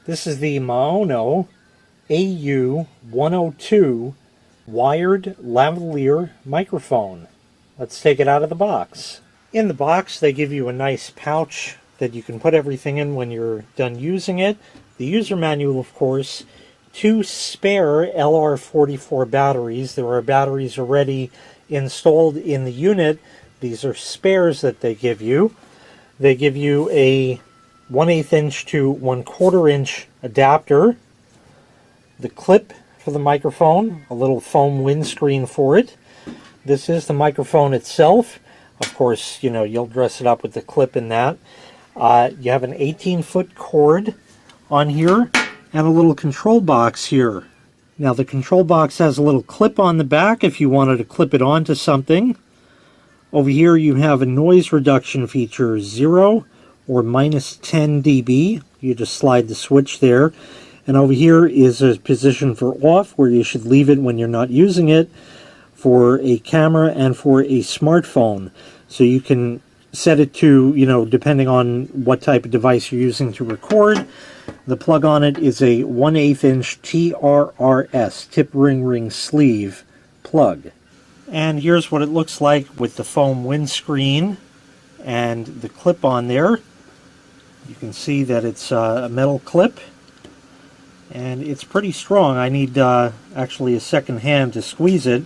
This is the MAONO AU-102 wired lavalier microphone. Let's take it out of the box. In the box, they give you a nice pouch that you can put everything in when you're done using it. The user manual, of course, 2 spare LR44 batteries. There are batteries already installed in the unit. These are spares that they give you. They give you a 1/8 inch to 1/4 inch adapter, the clip for the microphone, a little foam windscreen for it. This is the microphone itself. Of course, you know, you'll dress it up with the clip in that. You have an 18-foot cord on here and a little control box here. Now the control box has a little clip on the back if you wanted to clip it onto something. Over here you have a noise reduction feature, 0 or -10 dB. You just slide the switch there. And over here is a position for off, where you should leave it when you're not using it, for a camera and for a smartphone. So you can set it to, you know, depending on what type of device you're using to record. The plug on it is a 1/8 inch TRRS, tip ring sleeve plug. And here's what it looks like with the foam windscreen and the clip on there. You can see that it's a metal clip, and it's pretty strong. I need actually a second hand to squeeze it,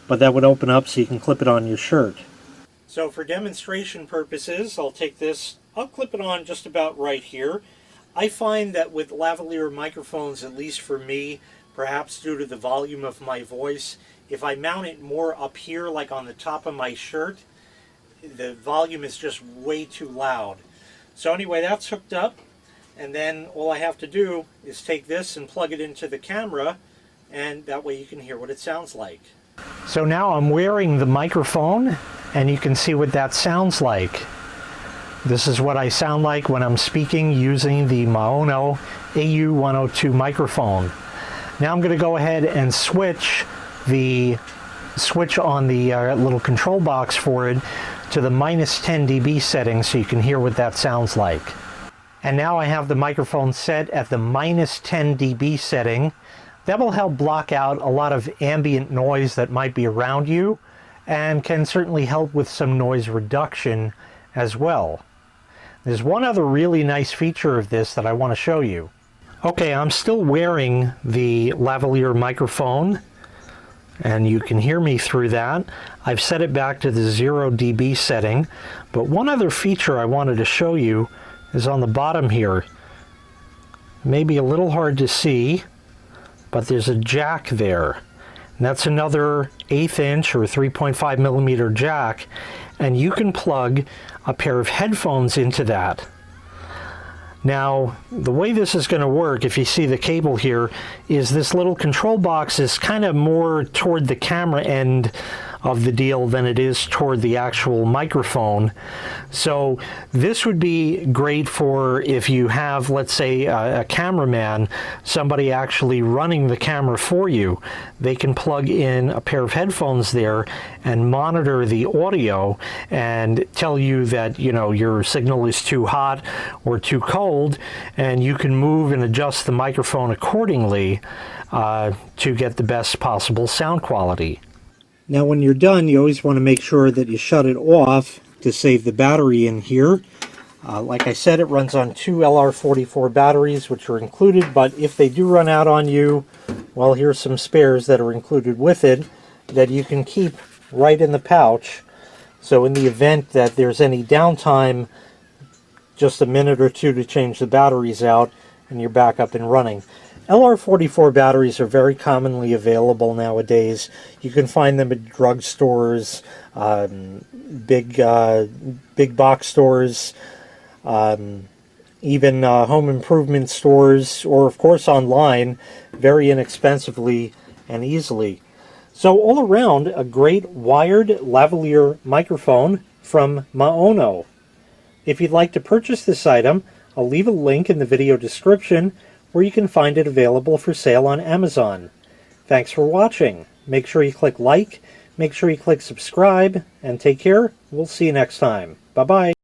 but that would open up so you can clip it on your shirt. So for demonstration purposes, I'll clip it on just about right here. I find that with lavalier microphones, at least for me, perhaps due to the volume of my voice, if I mount it more up here, like on the top of my shirt, the volume is just way too loud. So anyway, that's hooked up, and then all I have to do is take this and plug it into the camera, and that way you can hear what it sounds like. So now I'm wearing the microphone, and you can see what that sounds like. This is what I sound like when I'm speaking using the MAONO AU-102 microphone. Now I'm going to go ahead and switch on the little control box for it to the -10 dB setting so you can hear what that sounds like. And now I have the microphone set at the -10 dB setting. That will help block out a lot of ambient noise that might be around you, and can certainly help with some noise reduction as well. There's one other really nice feature of this that I want to show you. Okay, I'm still wearing the lavalier microphone, and you can hear me through that. I've set it back to the 0 dB setting, but one other feature I wanted to show you is on the bottom here. Maybe a little hard to see, but there's a jack there. And that's another 1/8 inch or 3.5 millimeter jack, and you can plug a pair of headphones into that. Now, the way this is going to work, if you see the cable here, is this little control box is kind of more toward the camera end of the deal than it is toward the actual microphone. So this would be great for if you have, let's say, a cameraman, somebody actually running the camera for you. They can plug in a pair of headphones there and monitor the audio and tell you that, you know, your signal is too hot or too cold, and you can move and adjust the microphone accordingly to get the best possible sound quality. Now when you're done, you always want to make sure that you shut it off to save the battery in here. Like I said, it runs on 2 LR44 batteries, which are included, but if they do run out on you, well, here's some spares that are included with it that you can keep right in the pouch. So in the event that there's any downtime, just a minute or two to change the batteries out, and you're back up and running. LR44 batteries are very commonly available nowadays. You can find them at drugstores, big box stores, even home improvement stores, or of course online, very inexpensively and easily. So all around, a great wired lavalier microphone from MAONO. If you'd like to purchase this item, I'll leave a link in the video description where you can find it available for sale on Amazon. Thanks for watching. Make sure you click like, make sure you click subscribe, and take care. We'll see you next time. Bye-bye.